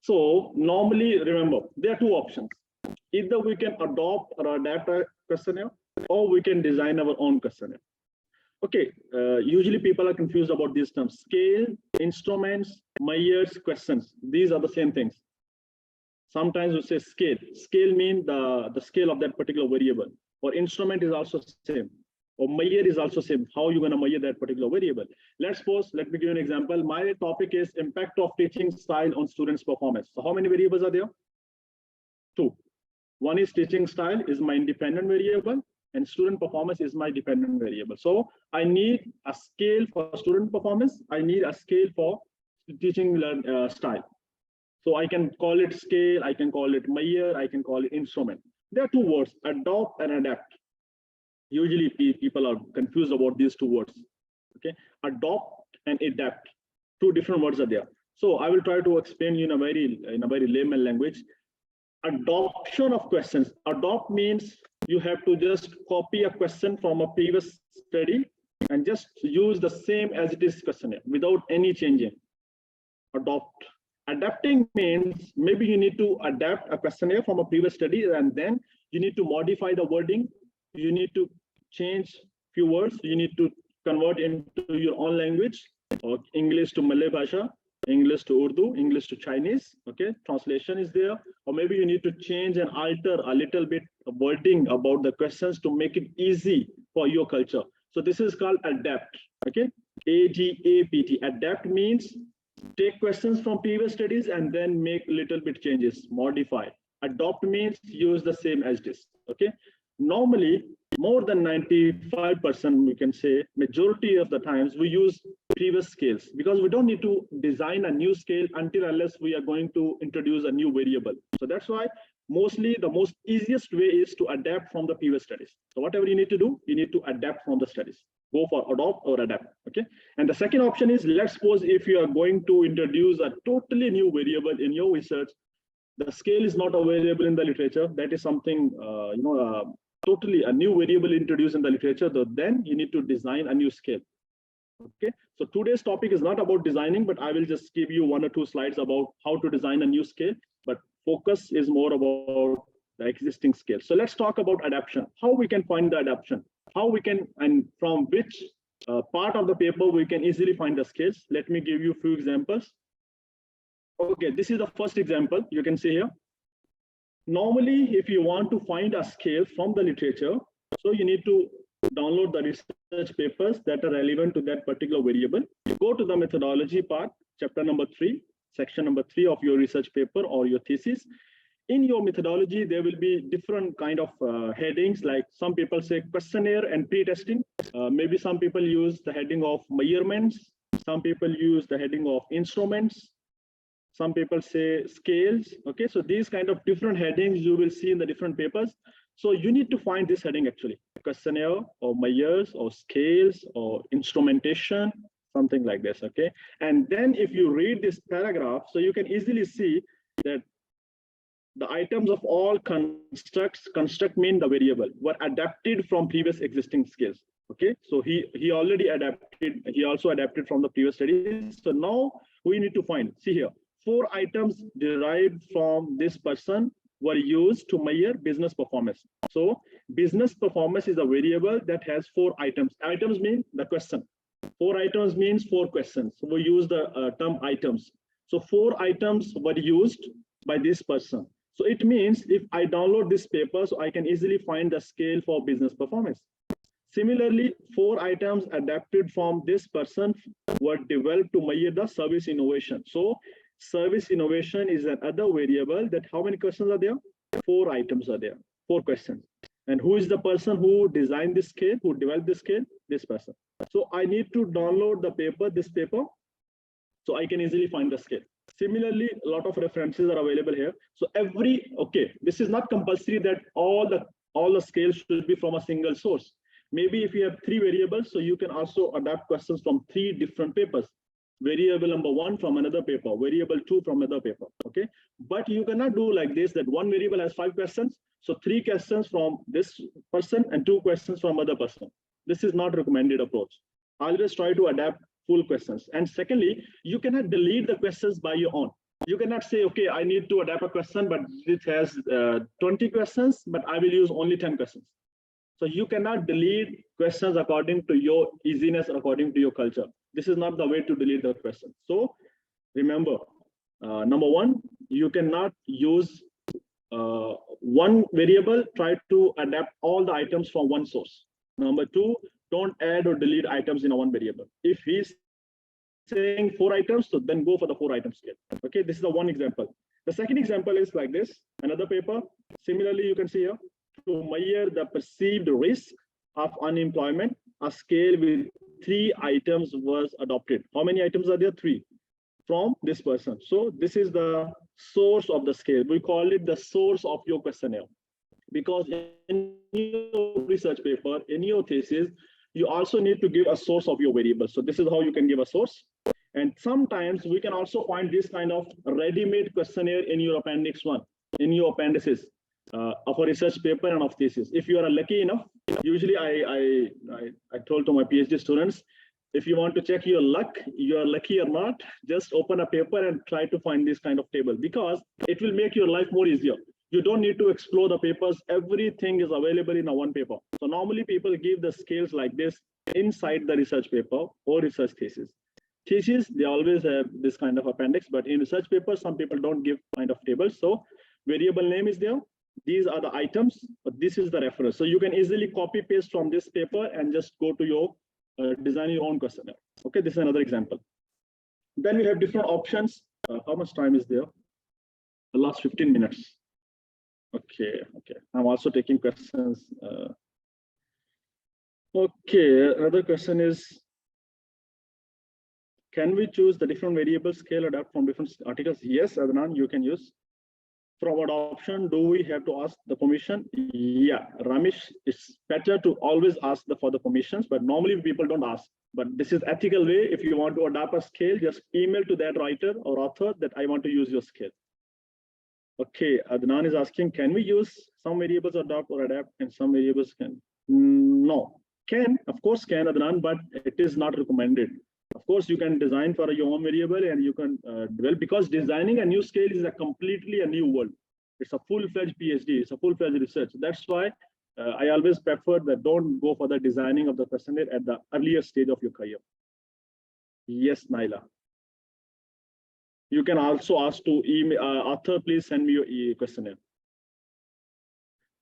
So normally, remember, there are two options. Either we can adopt or adapt a questionnaire, or we can design our own questionnaire. Okay, usually people are confused about these terms. Scale, instruments, measures, questions. These are the same things. Sometimes we say scale. Scale means the scale of that particular variable. Or instrument is also same. Or measure is also same. How are you going to measure that particular variable? Let's suppose, let me give you an example. My topic is impact of teaching style on students' performance. So how many variables are there? Two. One is teaching style is my independent variable, and student performance is my dependent variable. So I need a scale for student performance. I need a scale for teaching style. So I can call it scale, I can call it measure, I can call it instrument. There are two words, adopt and adapt. Usually people are confused about these two words. Okay, adopt and adapt. Two different words are there. So I will try to explain you in a very layman language. Adoption of questions. Adopt means you have to just copy a question from a previous study and just use the same as it is questionnaire without any changing. Adopt. Adapting means maybe you need to adapt a questionnaire from a previous study, and then you need to modify the wording. You need to change few words. You need to convert into your own language, or English to Malay Bhasha, English to Urdu, English to Chinese. Okay, translation is there. Or maybe you need to change and alter a little bit of wording about the questions to make it easy for your culture. So this is called adapt. Okay, ADAPT. Adapt means take questions from previous studies and then make little bit changes, modify. Adopt means use the same as this. Okay, normally more than 95%, we can say, majority of the times we use previous scales, because we don't need to design a new scale unless we are going to introduce a new variable. So that's why mostly the most easiest way is to adapt from the previous studies. So whatever you need to do, you need to adapt from the studies. Go for adopt or adapt. Okay, and the second option is, let's suppose if you are going to introduce a totally new variable in your research, the scale is not available in the literature. That is something totally a new variable introduced in the literature. Then you need to design a new scale. Okay, so today's topic is not about designing, but I will just give you 1 or 2 slides about how to design a new scale, but focus is more about the existing scale. So let's talk about adaptation. How we can find the adaptation, how we can, and from which part of the paper we can easily find the scales. Let me give you a few examples. Okay, this is the first example you can see here. Normally, if you want to find a scale from the literature, so you need to download the research papers that are relevant to that particular variable. You go to the methodology part, chapter number 3, section number 3 of your research paper or your thesis. In your methodology, there will be different kind of headings, like some people say questionnaire and pre-testing. Maybe some people use the heading of measurements. Some people use the heading of instruments. Some people say scales. Okay, so these kind of different headings you will see in the different papers. So you need to find this heading actually, questionnaire or measures or scales or instrumentation, something like this. Okay, and then if you read this paragraph, so you can easily see that the items of all construct mean the variable were adapted from previous existing scales. Okay, so he already adapted, he also adapted from the previous studies. So now we need to find, see here, 4 items derived from this person were used to measure business performance. So business performance is a variable that has 4 items. Items mean the question. 4 items means 4 questions. So we use the term items. So 4 items were used by this person. So it means if I download this paper, so I can easily find the scale for business performance. Similarly, 4 items adapted from this person were developed to measure the service innovation. So service innovation is another variable that how many questions are there? 4 items are there, 4 questions. And who is the person who designed this scale, who developed this scale? This person. So I need to download the paper, this paper, so I can easily find the scale. Similarly, a lot of references are available here. So this is not compulsory that all the scales should be from a single source. Maybe if you have 3 variables, so you can also adapt questions from 3 different papers. Variable number 1 from another paper, variable 2 from another paper, okay? But you cannot do like this, that one variable has 5 questions, so 3 questions from this person and 2 questions from other person. This is not recommended approach. Always try to adapt full questions. And secondly, you cannot delete the questions by your own. You cannot say, okay, I need to adapt a question, but it has 20 questions, but I will use only 10 questions. So you cannot delete questions according to your easiness, according to your culture. This is not the way to delete the question. So remember, number 1, you cannot use one variable, try to adapt all the items from one source. Number 2, don't add or delete items in a one variable. If he's saying 4 items, so then go for the 4 item scale. Okay, this is the one example. The second example is like this, another paper. Similarly, you can see here, to measure the perceived risk of unemployment, a scale with 3 items was adopted. How many items are there? 3 from this person. So this is the source of the scale. We call it the source of your questionnaire, because in your research paper, in your thesis, you also need to give a source of your variable. So this is how you can give a source. And sometimes we can also find this kind of ready-made questionnaire in your appendix 1, in your appendices of a research paper and of thesis. If you are lucky enough, usually I told to my PhD students, if you want to check your luck, you are lucky or not, just open a paper and try to find this kind of table, because it will make your life more easier. You don't need to explore the papers. Everything is available in a one paper. So normally people give the scales like this inside the research paper or research thesis. Thesis, they always have this kind of appendix, but in research papers, some people don't give kind of tables. So variable name is there. These are the items, but this is the reference. So you can easily copy paste from this paper and just go to your design your own questionnaire. Okay, this is another example. Then we have different options. How much time is there? The last 15 minutes. Okay. I'm also taking questions. Okay, another question is, can we choose the different variable scale adapt from different articles? Yes, Adnan, you can use. From adoption, do we have to ask the permission? Yeah, Ramesh, it's better to always ask for the permissions, but normally people don't ask. But this is ethical way. If you want to adapt a scale, just email to that writer or author that I want to use your scale. Okay, Adnan is asking, can we use some variables adopt or adapt and some variables can? No, can, of course can, Adnan, but it is not recommended. Of course, you can design for your own variable and you can develop, because designing a new scale is a completely a new world. It's a full-fledged PhD, it's a full-fledged research. That's why I always prefer that don't go for the designing of the questionnaire at the earlier stage of your career. Yes, Naila. You can also ask to email, author, please send me your questionnaire.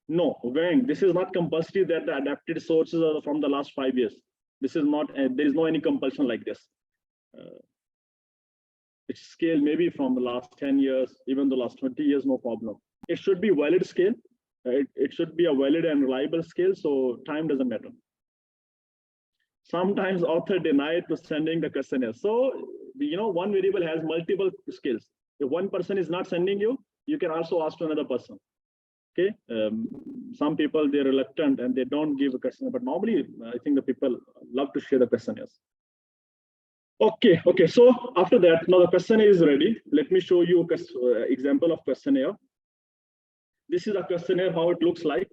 No, Wang, this is not compulsory that the adapted sources are from the last 5 years. This is not, there is no any compulsion like this. It's scale maybe from the last 10 years, even the last 20 years, no problem. It should be valid scale. It should be a valid and reliable scale, so time doesn't matter. Sometimes author denied to sending the questionnaire. So, one variable has multiple scales. If one person is not sending you, you can also ask to another person. Okay, some people, they're reluctant and they don't give a questionnaire, but normally I think the people love to share the questionnaires. Okay, so after that, now the questionnaire is ready. Let me show you an example of questionnaire. This is a questionnaire, how it looks like.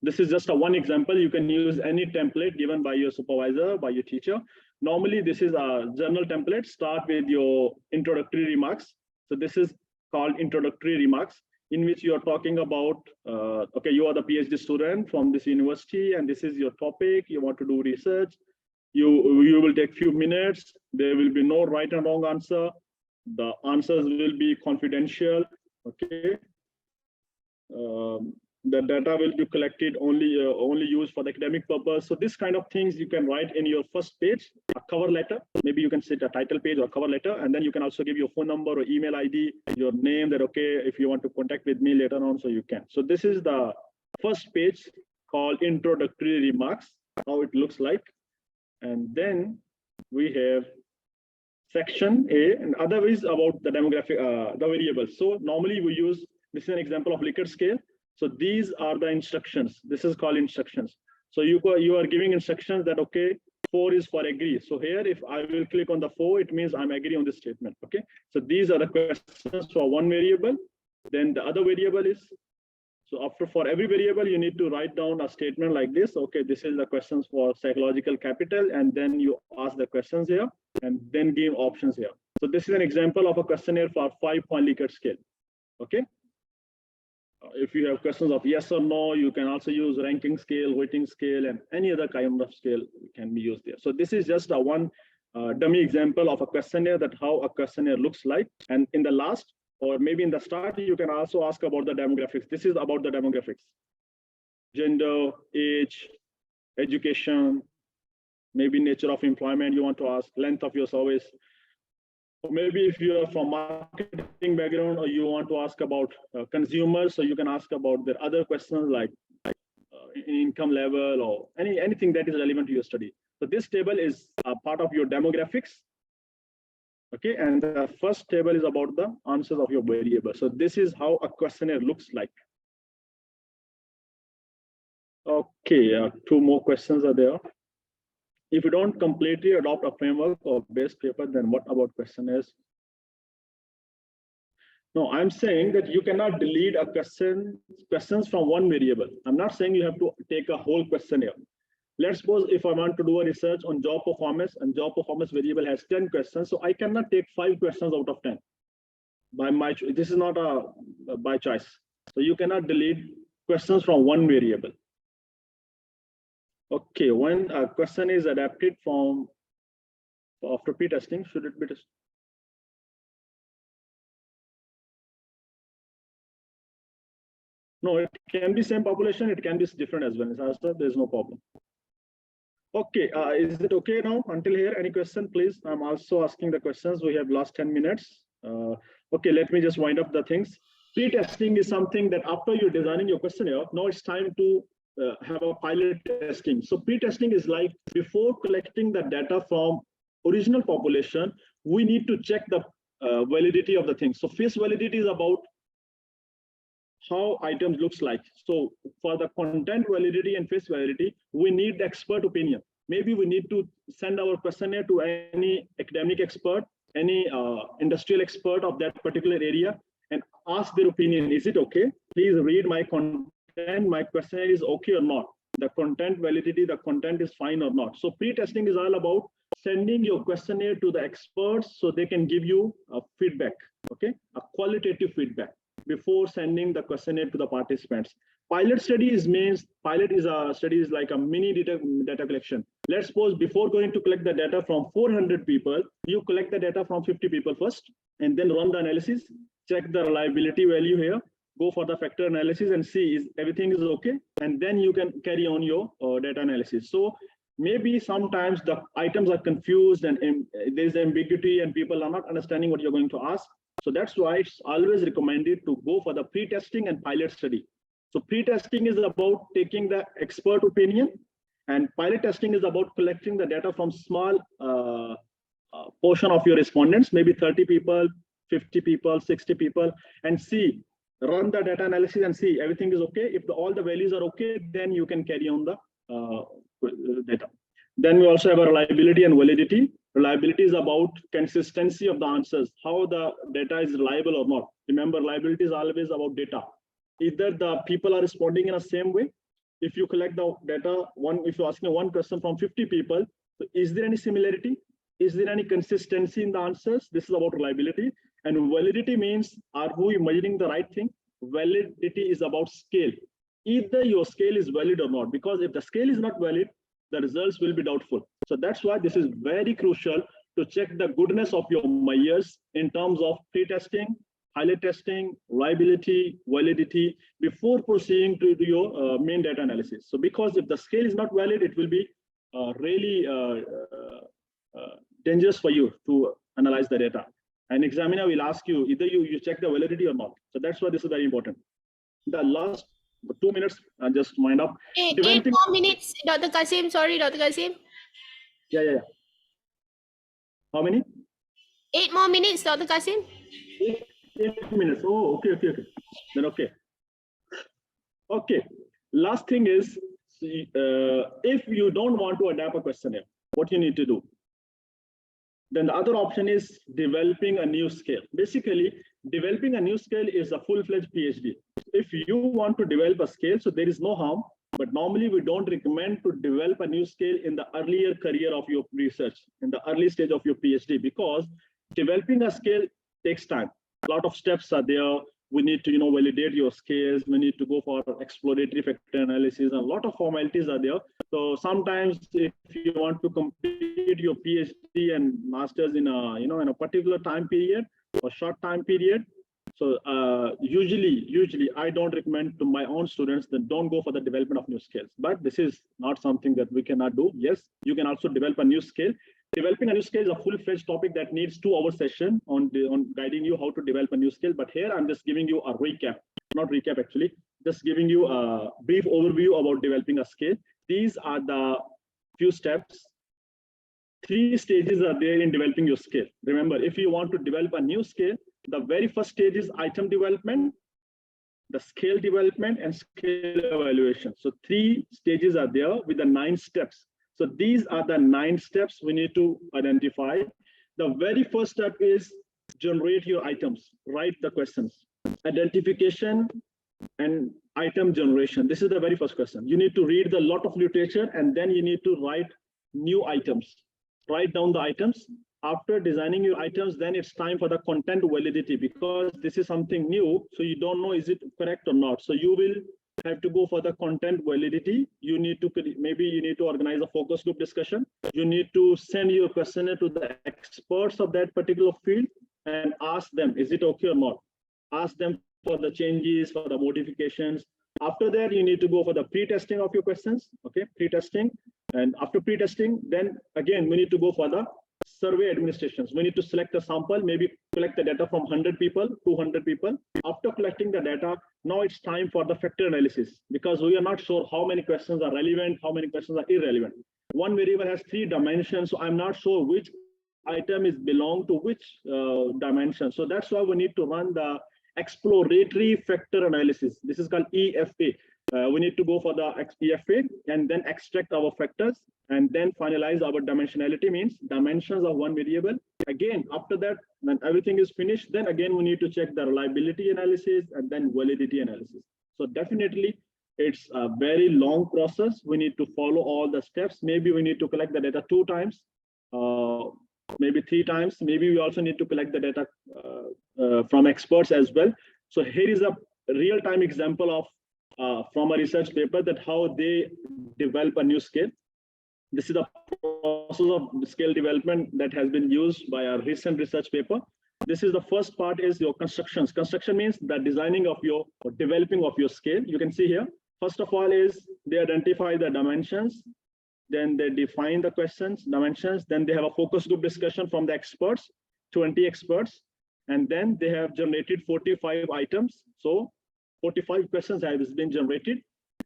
This is just one example. You can use any template given by your supervisor, by your teacher. Normally, this is a journal template. Start with your introductory remarks. So this is called introductory remarks, in which you are talking about, okay, you are the PhD student from this university, and this is your topic. You want to do research. You will take few minutes. There will be no right and wrong answer. The answers will be confidential. Okay. The data will be collected only used for the academic purpose. So this kind of things you can write in your first page, a cover letter. Maybe you can set a title page or cover letter, and then you can also give your phone number or email ID, your name, that okay, if you want to contact with me later on, so you can. So this is the first page called introductory remarks, how it looks like. And then we have section A, and otherwise about the demographic, the variables. So normally we use, this is an example of Likert scale. So these are the instructions. This is called instructions. So you are giving instructions that, okay, 4 is for agree. So here, if I will click on the 4, it means I'm agree on this statement. Okay. So these are the questions for one variable. Then the other variable is, so for every variable, you need to write down a statement like this. Okay, this is the questions for psychological capital, and then you ask the questions here, and then give options here. So this is an example of a questionnaire for 5-point Likert scale. Okay. If you have questions of yes or no, you can also use ranking scale, weighting scale, and any other kind of scale can be used there. So this is just a one dummy example of a questionnaire, that how a questionnaire looks like. And in the last, or maybe in the start, you can also ask about the demographics. This is about the demographics: gender, age, education, maybe nature of employment you want to ask, length of your service. Or maybe if you are from marketing background, or you want to ask about consumers, so you can ask about their other questions like income level, or anything that is relevant to your study. So this table is a part of your demographics. Okay, and the first table is about the answers of your variable. So this is how a questionnaire looks like. Okay, 2 more questions are there. If you don't completely adopt a framework or base paper, then what about questionnaires? No, I'm saying that you cannot delete a questions from one variable. I'm not saying you have to take a whole questionnaire. Let's suppose if I want to do a research on job performance, and job performance variable has 10 questions, so I cannot take 5 questions out of 10 by my choice. This is not a by choice. So you cannot delete questions from one variable. Okay, when a question is adapted from after pre-testing, should it be tested? No, it can be same population, it can be different as well. There's no problem. Okay, is it okay now until here? Any question, please? I'm also asking the questions. We have last 10 minutes. Okay, let me just wind up the things. Pre-testing is something that after you're designing your questionnaire, now it's time to have a pilot testing. So pre-testing is like before collecting the data from original population, we need to check the validity of the thing. So face validity is about how items looks like. So for the content validity and face validity, we need the expert opinion. Maybe we need to send our questionnaire to any academic expert, any industrial expert of that particular area, and ask their opinion. Is it okay? Please read my content. My questionnaire is okay or not. The content validity, the content is fine or not. So pre-testing is all about sending your questionnaire to the experts so they can give you a feedback, okay, a qualitative feedback before sending the questionnaire to the participants. Pilot study means pilot is a study is like a mini data collection. Let's suppose before going to collect the data from 400 people, you collect the data from 50 people first, and then run the analysis, check the reliability value here, go for the factor analysis and see is everything is okay, and then you can carry on your data analysis. So maybe sometimes the items are confused and there's ambiguity and people are not understanding what you're going to ask. So that's why it's always recommended to go for the pre-testing and pilot study. So pre-testing is about taking the expert opinion, and pilot testing is about collecting the data from small portion of your respondents, maybe 30 people, 50 people, 60 people, and see, run the data analysis and see everything is okay. If all the values are okay, then you can carry on the data. Then we also have a reliability and validity. Reliability is about consistency of the answers, how the data is reliable or not. Remember, reliability is always about data. Either the people are responding in the same way. If you collect the data, if you're asking one question from 50 people, so is there any similarity? Is there any consistency in the answers? This is about reliability. And validity means, are we measuring the right thing? Validity is about scale. Either your scale is valid or not, because if the scale is not valid, the results will be doubtful. So that's why this is very crucial to check the goodness of your measures in terms of pre-testing, pilot testing, reliability, validity before proceeding to your main data analysis. So because if the scale is not valid, it will be really dangerous for you to analyze the data. An examiner will ask you either you check the validity or not. So that's why this is very important. The last 2 minutes, I'll just wind up. 8 more minutes, Dr. Qasim. Sorry, Dr. Qasim. Yeah. How many? 8 more minutes, Dr. Qasim. 8 minutes. Oh, okay. Then okay. Okay. Last thing is, if you don't want to adapt a questionnaire, what you need to do? Then the other option is developing a new scale. Basically, developing a new scale is a full-fledged PhD. If you want to develop a scale, so there is no harm, but normally we don't recommend to develop a new scale in the earlier career of your research, in the early stage of your PhD, because developing a scale takes time. A lot of steps are there. We need to, validate your scales. We need to go for exploratory factor analysis. A lot of formalities are there. So sometimes, if you want to complete your PhD and masters in a particular time period or short time period, so usually I don't recommend to my own students that don't go for the development of new scales. But this is not something that we cannot do. Yes, you can also develop a new scale. Developing a new scale is a full-fledged topic that needs 2-hour session on guiding you how to develop a new scale. But here I'm just giving you a recap, not recap actually, just giving you a brief overview about developing a scale. These are the few steps. 3 stages are there in developing your scale. Remember, if you want to develop a new scale, the very first stage is item development, the scale development, and scale evaluation. So 3 stages are there with the 9 steps. So these are the 9 steps we need to identify. The very first step is generate your items, write the questions, identification and item generation. This is the very first question. You need to read a lot of literature and then you need to write new items, write down the items. After designing your items, then it's time for the content validity, because this is something new. So you don't know, is it correct or not? So you will have to go for the content validity. You need to, maybe you need to organize a focus group discussion. You need to send your questionnaire to the experts of that particular field and ask them, is it okay or not? Ask them for the changes, for the modifications. After that, you need to go for the pre-testing of your questions, okay, pre-testing. And after pre-testing, then again, we need to go for the survey administrations. We need to select a sample, maybe collect the data from 100 people, 200 people. After collecting the data, now it's time for the factor analysis, because we are not sure how many questions are relevant, how many questions are irrelevant. One variable has 3 dimensions, so I'm not sure which item is belong to which dimension. So that's why we need to run the exploratory factor analysis. This is called EFA. We need to go for the EFA and then extract our factors and then finalize our dimensionality, means dimensions of one variable. Again, after that, when everything is finished, then again we need to check the reliability analysis and then validity analysis. So definitely it's a very long process. We need to follow all the steps. Maybe we need to collect the data 2 times, maybe 3 times. Maybe we also need to collect the data from experts as well. So here is a real-time example of from a research paper that how they develop a new scale. This is the process of scale development that has been used by a recent research paper. This is the first part is your constructions. Construction means the designing of your or developing of your scale. You can see here, first of all is they identify the dimensions, then they define the questions, dimensions, then they have a focus group discussion from the experts, 20 experts, and then they have generated 45 items. So 45 questions have been generated,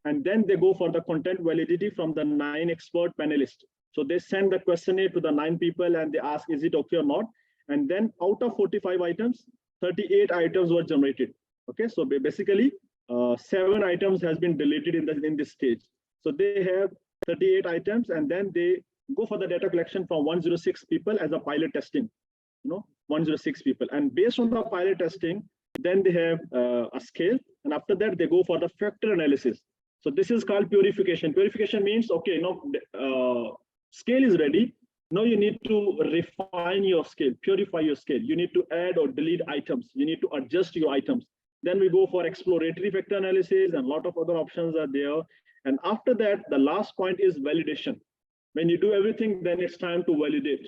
and then they go for the content validity from the 9 expert panelists. So they send the questionnaire to the 9 people and they ask, is it okay or not? And then out of 45 items, 38 items were generated. Okay, so basically 7 items has been deleted in this stage. So they have 38 items and then they go for the data collection from 106 people as a pilot testing, 106 people. And based on the pilot testing, then they have a scale, and after that they go for the factor analysis. So this is called purification. Purification means, okay, scale is ready. Now you need to refine your scale, purify your scale. You need to add or delete items. You need to adjust your items. Then we go for exploratory factor analysis, and a lot of other options are there. And after that, the last point is validation. When you do everything, then it's time to validate.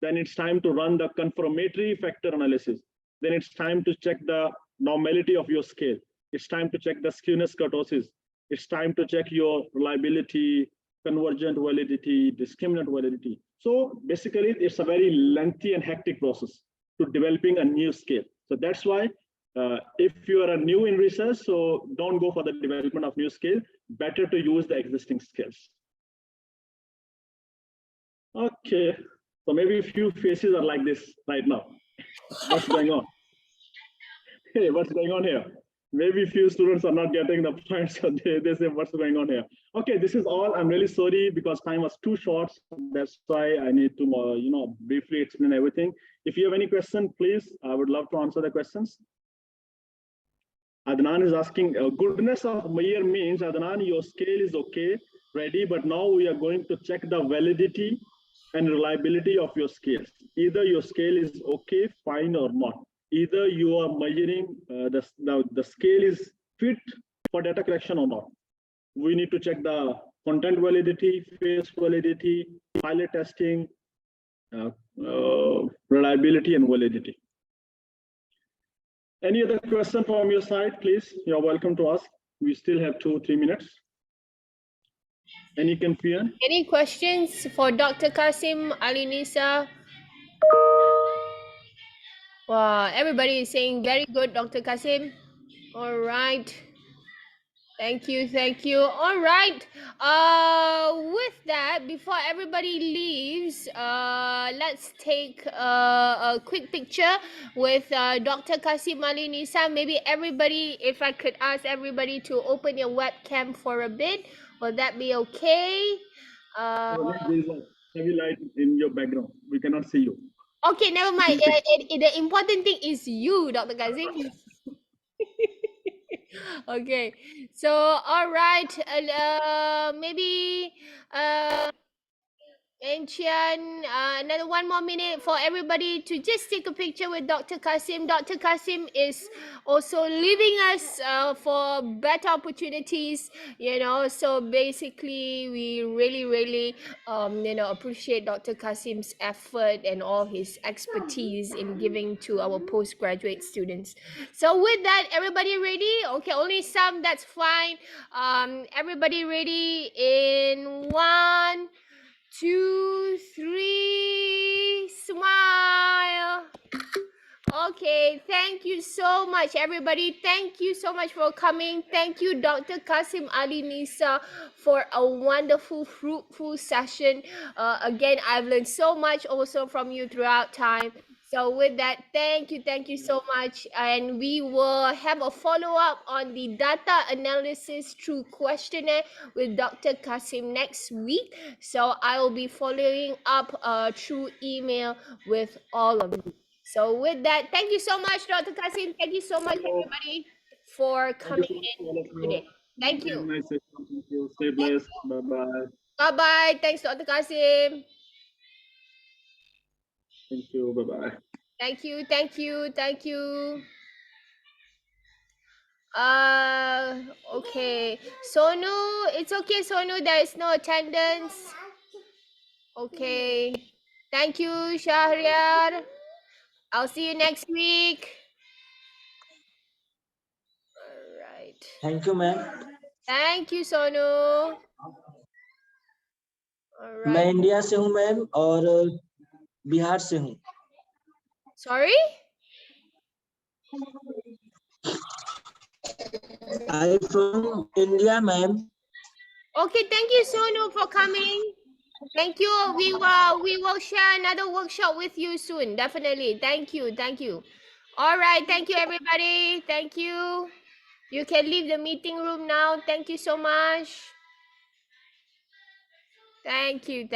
Then it's time to run the confirmatory factor analysis. then it's time to check the normality of your scale. It's time to check the skewness kurtosis. It's time to check your reliability, convergent validity, discriminant validity. So basically, it's a very lengthy and hectic process to developing a new scale. So that's why if you are a new in research, so don't go for the development of new scale, better to use the existing scales. Okay, so maybe a few faces are like this right now. What's going on? Hey, what's going on here? Maybe few students are not getting the point, so they say, what's going on here? Okay, this is all. I'm really sorry because time was too short. That's why I need to, briefly explain everything. If you have any question, please, I would love to answer the questions. Adnan is asking, goodness of Meyer means, Adnan, your scale is okay, ready, but now we are going to check the validity and reliability of your scales. Either your scale is okay, fine, or not. Either you are measuring the scale is fit for data collection or not. We need to check the content validity, phase validity, pilot testing, reliability, and validity. Any other question from your side, please? You're welcome to ask. We still have 2-3 minutes. Any confusion? Any questions for Dr. Qasim Ali Nisar? Wow, everybody is saying very good, Dr. Qasim. All right. Thank you, thank you. All right. With that, before everybody leaves, let's take a quick picture with Dr. Qasim Ali Nisar. Maybe everybody, if I could ask everybody to open your webcam for a bit, will that be okay? There's a heavy light in your background. We cannot see you. Okay, never mind. The important thing is you, Dr. Qasim. Okay, so all right, maybe Enchian, another 1 more minute for everybody to just take a picture with Dr. Qasim. Dr. Qasim is also leaving us for better opportunities, so basically we really appreciate Dr. Qasim's effort and all his expertise in giving to our postgraduate students. So with that, everybody ready? Okay, only some, that's fine. Everybody ready in 1, 2, 3, smile. Okay, thank you so much, everybody. Thank you so much for coming. Thank you, Dr. Qasim Ali Nisar, for a wonderful, fruitful session. Again, I've learned so much also from you throughout time. So with that, thank you so much. And we will have a follow-up on the data analysis through questionnaire with Dr. Qasim next week. So I will be following up through email with all of you. So with that, thank you so much, Dr. Qasim. Thank you so much, everybody, for coming in today. Thank you. Thank you. Stay blessed. Bye-bye. Bye-bye. Thanks, Dr. Qasim. Thank you. Bye-bye. Thank you. Okay. Sonu, it's okay, Sonu. There is no attendance. Okay. Thank you, Shahriar. I'll see you next week. All right. Thank you, ma'am. Thank you, Sonu. All मैं right. India से हूँ ma'am और बिहार से हूँ. Sorry? I from India, ma'am. Okay, thank you, Sonu, for coming. Thank you. We will share another workshop with you soon. Definitely. Thank you. All right. Thank you, everybody. Thank you. You can leave the meeting room now. Thank you so much. Thank you.